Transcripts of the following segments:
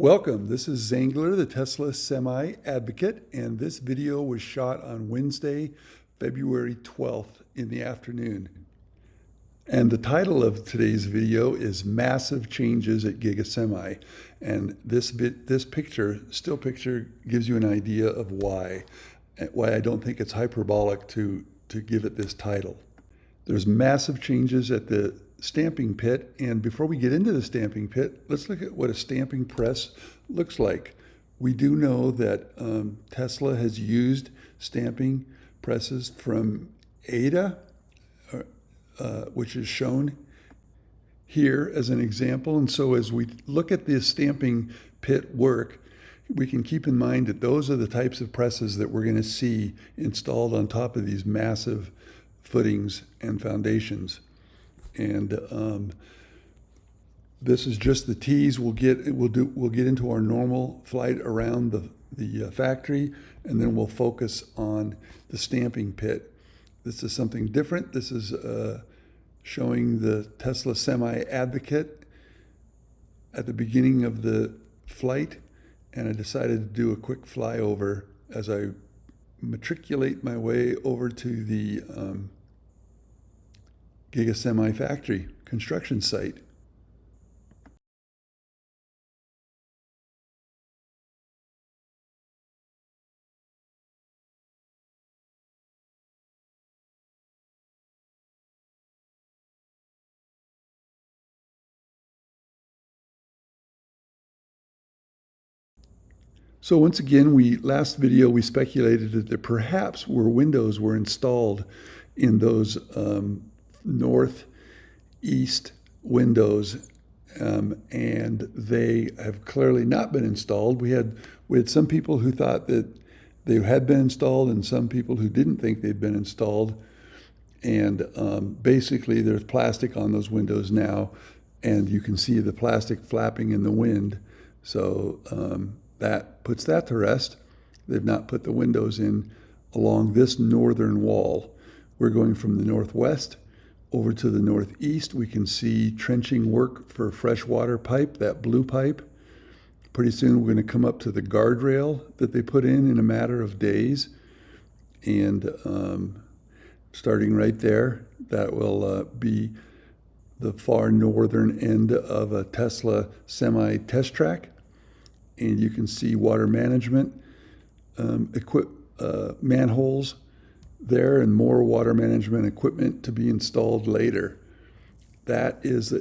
Welcome, this is Zangler, the Tesla Semi Advocate, and this video was shot on Wednesday, February 12th in the afternoon. And the title of today's video is Massive Changes at Giga Semi. And this still picture, gives you an idea of why I don't think it's hyperbolic to give it this title. There's massive changes at the stamping pit, and before we get into the stamping pit, let's look at what a stamping press looks like. We do know that Tesla has used stamping presses from Ada, which is shown here as an example. And so as we look at this stamping pit work, we can keep in mind that those are the types of presses that we're going to see installed on top of these massive footings and foundations. And this is just the tees. We'll get into our normal flight around the factory, and then we'll focus on the stamping pit. This is something different. This is showing the Tesla Semi Advocate at the beginning of the flight, and I decided to do a quick flyover as I matriculate my way over to the Giga Semi factory construction site. So once again, last video we speculated that perhaps windows were installed in those northeast windows, and they have clearly not been installed. We had some people who thought that they had been installed and some people who didn't think they'd been installed. And basically there's plastic on those windows now, and you can see the plastic flapping in the wind. So that puts that to rest. They've not put the windows in along this northern wall. We're going from the northwest over to the northeast. We can see trenching work for freshwater pipe, that blue pipe. Pretty soon we're going to come up to the guardrail that they put in a matter of days. And starting right there, that will be the far northern end of a Tesla Semi test track. And you can see water management manholes there, and more water management equipment to be installed later. That is that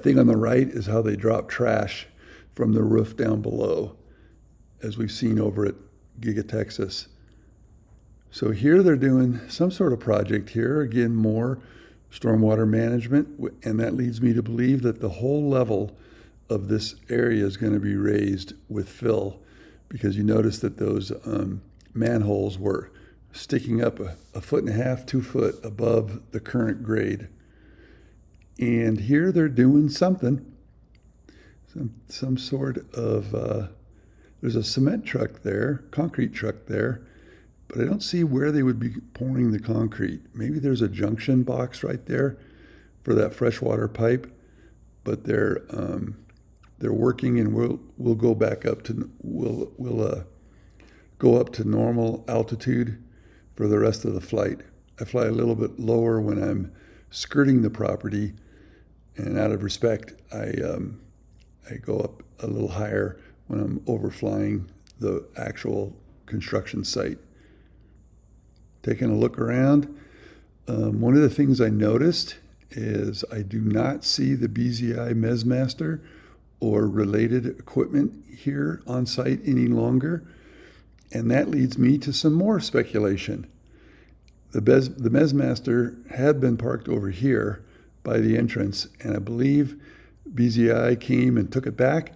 thing on the right is how they drop trash from the roof down below, as we've seen over at Giga Texas. So here they're doing some sort of project here. Again, more stormwater management, and that leads me to believe that the whole level of this area is going to be raised with fill, because you notice that those manholes were sticking up a 1.5 feet, 2 foot above the current grade. And here they're doing something, some sort of, there's a cement truck there, concrete truck there, but I don't see where they would be pouring the concrete. Maybe there's a junction box right there for that freshwater pipe, but they're working, and we'll go back up to, we'll go up to normal altitude for the rest of the flight. I fly a little bit lower when I'm skirting the property, and out of respect, I go up a little higher when I'm overflying the actual construction site. Taking a look around, one of the things I noticed is I do not see the BZI Mesmaster or related equipment here on site any longer. And that leads me to some more speculation. The Mesmaster had been parked over here by the entrance, and I believe BZI came and took it back.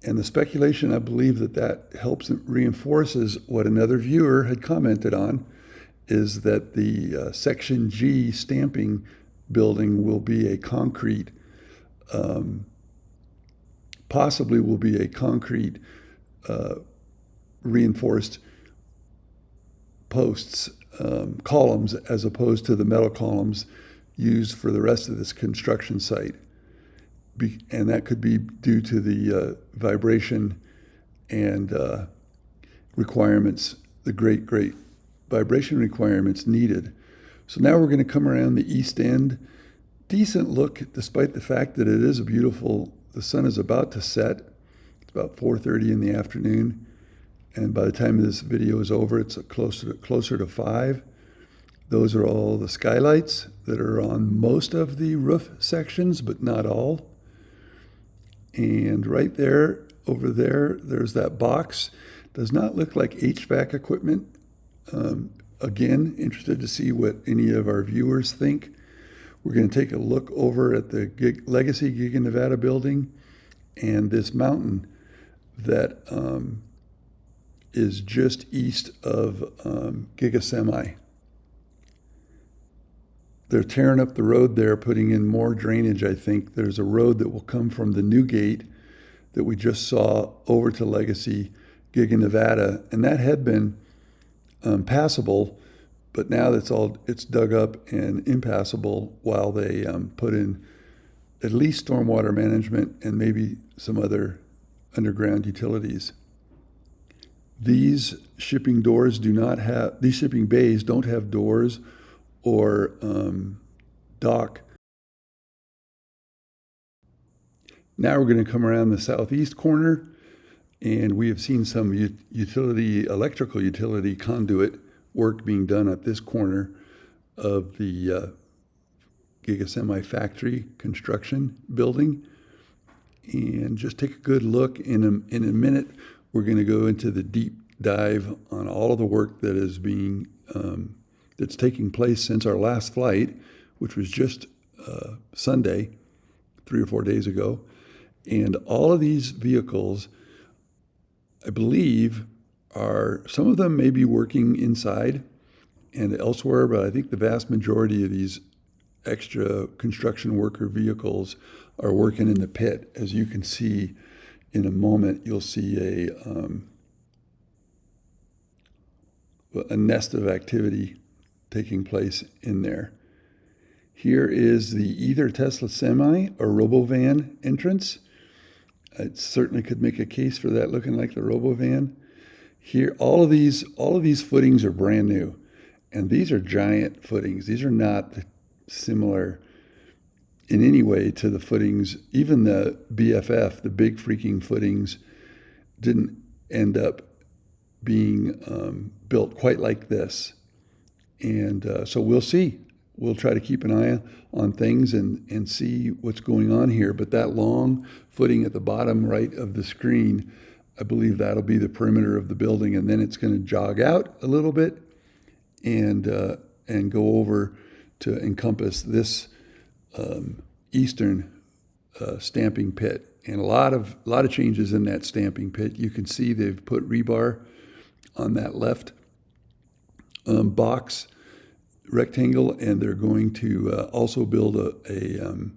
And the speculation, I believe that helps and reinforces what another viewer had commented on, is that the Section G stamping building will be a concrete, possibly will be a concrete reinforced posts, columns, as opposed to the metal columns used for the rest of this construction site. and that could be due to the vibration and requirements, the great vibration requirements needed. So now we're going to come around the east end. Decent look, despite the fact that it is a beautiful, the sun is about to set. It's about 4:30 in the afternoon. And by the time this video is over, it's closer to 5. Those are all the skylights that are on most of the roof sections, but not all. And right there, over there, there's that box. Does not look like HVAC equipment. Again, interested to see what any of our viewers think. We're going to take a look over at the Legacy Giga Nevada building and this mountain that is just east of Giga Semi. They're tearing up the road there, putting in more drainage, I think. There's a road that will come from the new gate that we just saw over to Legacy Giga Nevada, and that had been passable, but now it's dug up and impassable while they put in at least stormwater management and maybe some other underground utilities. These shipping bays don't have doors or dock. Now we're going to come around the southeast corner, and we have seen some electrical utility conduit work being done at this corner of the Giga Semi factory construction building. And just take a good look. In a minute, we're going to go into the deep dive on all of the work that is that's taking place since our last flight, which was just Sunday, 3 or 4 days ago. And all of these vehicles, I believe, some of them may be working inside and elsewhere, but I think the vast majority of these extra construction worker vehicles are working in the pit. As you can see in a moment, you'll see a nest of activity taking place in there. Here is the either Tesla Semi or Robovan entrance. It certainly could make a case for that looking like the Robovan. Here, all of these footings are brand new, and these are giant footings. These are not similar in any way to the footings. Even the BFF, the big freaking footings, didn't end up being built quite like this. And so we'll see. We'll try to keep an eye on things and see what's going on here. But that long footing at the bottom right of the screen, I believe that'll be the perimeter of the building. And then it's going to jog out a little bit and go over to encompass this eastern stamping pit. And a lot of changes in that stamping pit. You can see they've put rebar on that left box rectangle, and they're going to also build a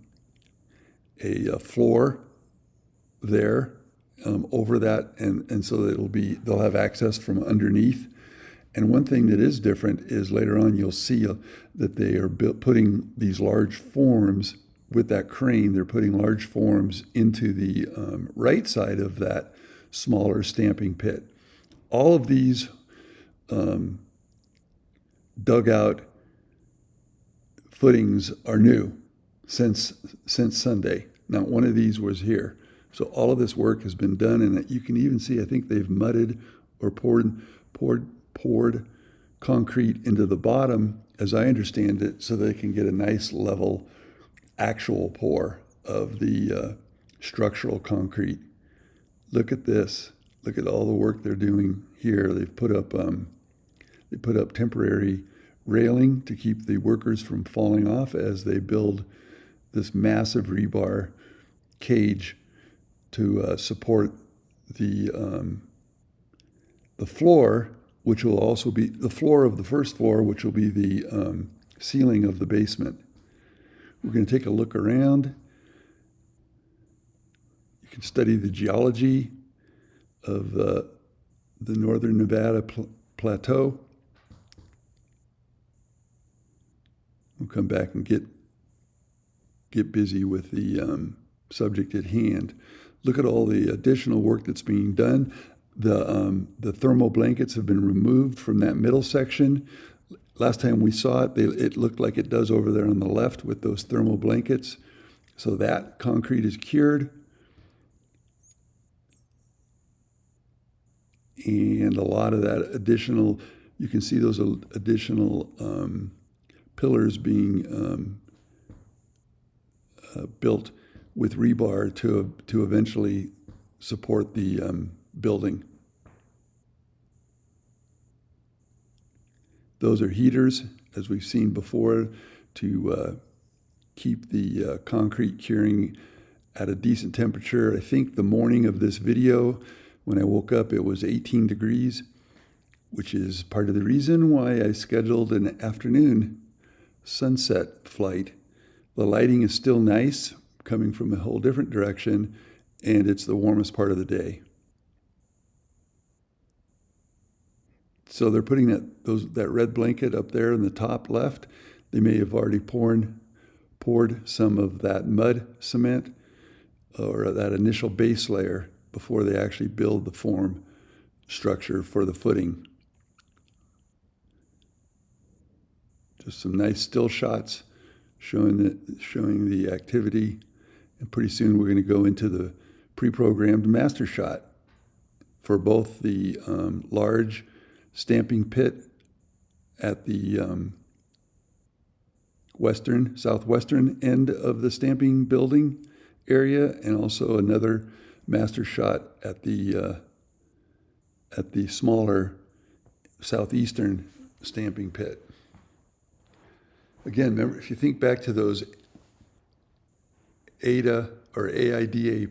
floor there over that, and so that they'll have access from underneath. And one thing that is different is later on you'll see that they are putting these large forms with that crane. They're putting large forms into the right side of that smaller stamping pit. All of these dugout footings are new since Sunday. Not one of these was here. So all of this work has been done, and you can even see, I think they've mudded or poured concrete into the bottom, as I understand it, so they can get a nice level actual pour of the structural concrete. Look at this. Look at all the work they're doing here. They've put up temporary railing to keep the workers from falling off as they build this massive rebar cage to support the floor, which will also be the floor of the first floor, which will be the ceiling of the basement. We're going to take a look around. You can study the geology of the northern Nevada plateau. We'll come back and get busy with the subject at hand. Look at all the additional work that's being done. The thermal blankets have been removed from that middle section. Last time we saw it, it looked like it does over there on the left with those thermal blankets. So that concrete is cured. And a lot of that additional, you can see those additional pillars being built with rebar to eventually support the building. Those are heaters, as we've seen before, to keep the concrete curing at a decent temperature. I think the morning of this video, when I woke up, it was 18 degrees, which is part of the reason why I scheduled an afternoon sunset flight. The lighting is still nice, coming from a whole different direction, and it's the warmest part of the day. So they're putting that red blanket up there in the top left. They may have already poured some of that mud cement or that initial base layer before they actually build the form structure for the footing. Just some nice still shots showing the activity, and pretty soon we're going to go into the pre-programmed master shot for both the large stamping pit at the southwestern end of the stamping building area, and also another master shot at the smaller southeastern stamping pit. Again, remember, if you think back to those AIDA or AIDA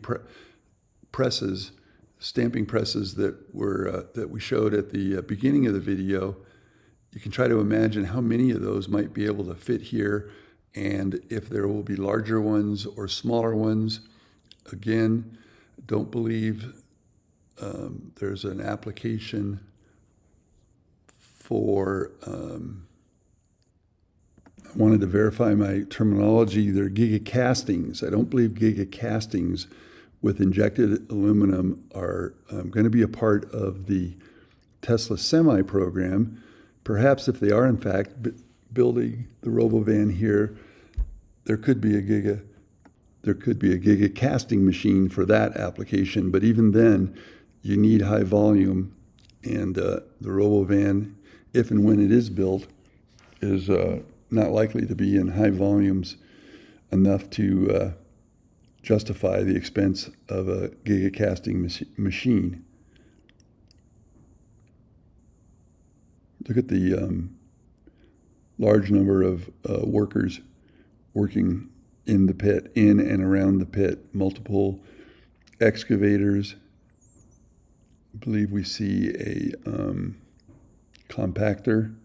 presses, stamping presses that we showed at the beginning of the video, you can try to imagine how many of those might be able to fit here, and if there will be larger ones or smaller ones. Again, don't believe there's an application for, I wanted to verify my terminology, they're Giga castings. I don't believe Giga castings with injected aluminum are going to be a part of the Tesla Semi program. Perhaps if they are in fact building the RoboVan here, there could be a Giga casting machine for that application. But even then, you need high volume, and the RoboVan, if and when it is built, is not likely to be in high volumes enough to justify the expense of a Giga casting machine. Look at the large number of workers working in the pit, in and around the pit, multiple excavators. I believe we see a compactor,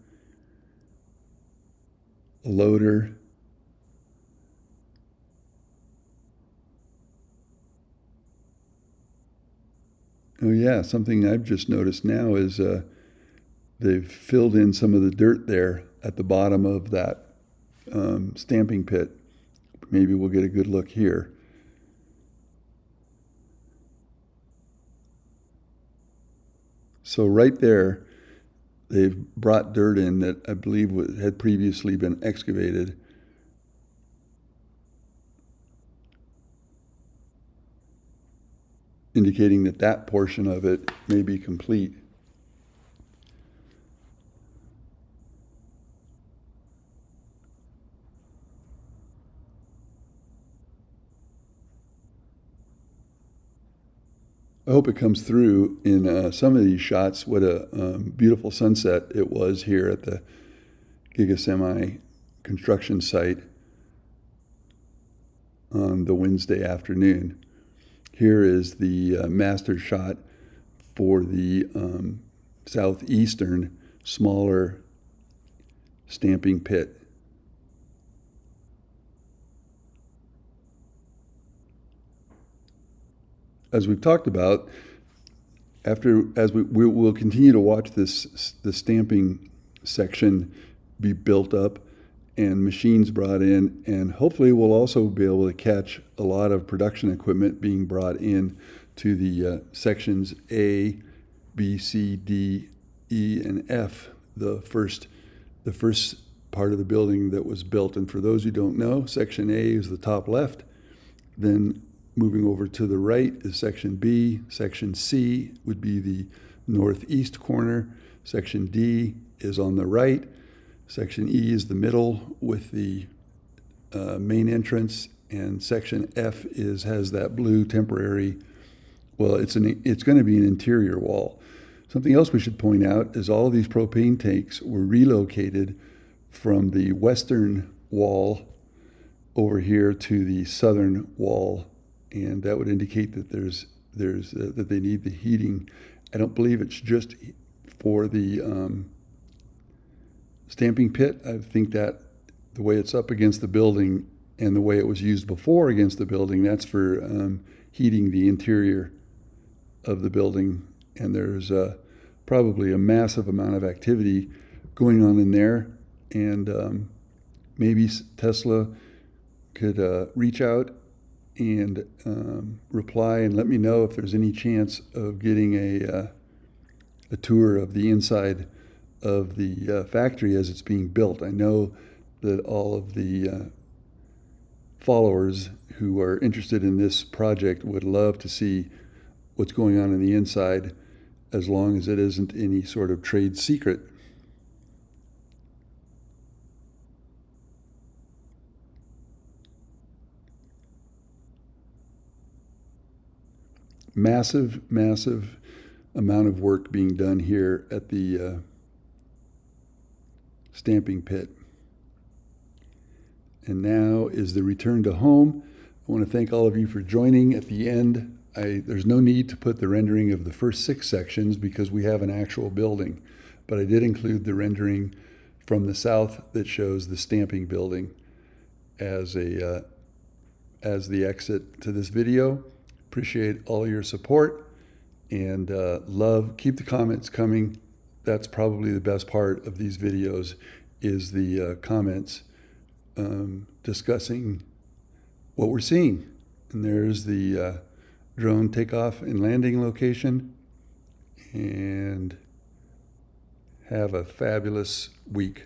a loader, oh yeah, something I've just noticed now is they've filled in some of the dirt there at the bottom of that stamping pit. Maybe we'll get a good look here. So right there, they've brought dirt in that I believe had previously been excavated. Indicating that that portion of it may be complete. I hope it comes through in some of these shots what a beautiful sunset it was here at the Giga Semi construction site on the Wednesday afternoon. Here is the master shot for the southeastern, smaller stamping pit. As we've talked about, as we will continue to watch the stamping section be built up, and machines brought in, and hopefully we'll also be able to catch a lot of production equipment being brought in to the sections A, B, C, D, E, and F, the first part of the building that was built. And for those who don't know, section A is the top left. Then moving over to the right is section B. Section C would be the northeast corner. Section D is on the right. Section E is the middle with the main entrance, and section F has that blue temporary. Well, it's going to be an interior wall. Something else we should point out is all of these propane tanks were relocated from the western wall over here to the southern wall, and that would indicate that that they need the heating. I don't believe it's just for the stamping pit. I think that the way it's up against the building and the way it was used before against the building, that's for heating the interior of the building. And there's probably a massive amount of activity going on in there, and maybe Tesla could reach out and reply and let me know if there's any chance of getting a tour of the inside of the factory as it's being built. I know that all of the followers who are interested in this project would love to see what's going on in the inside, as long as it isn't any sort of trade secret. Massive amount of work being done here at the stamping pit. And now is the return to home. I want to thank all of you for joining. At the end, there's no need to put the rendering of the first 6 sections because we have an actual building, but I did include the rendering from the south that shows the stamping building as the exit to this video. Appreciate all your support, and keep the comments coming. That's probably the best part of these videos, is the comments discussing what we're seeing. And there's the drone takeoff and landing location, and have a fabulous week.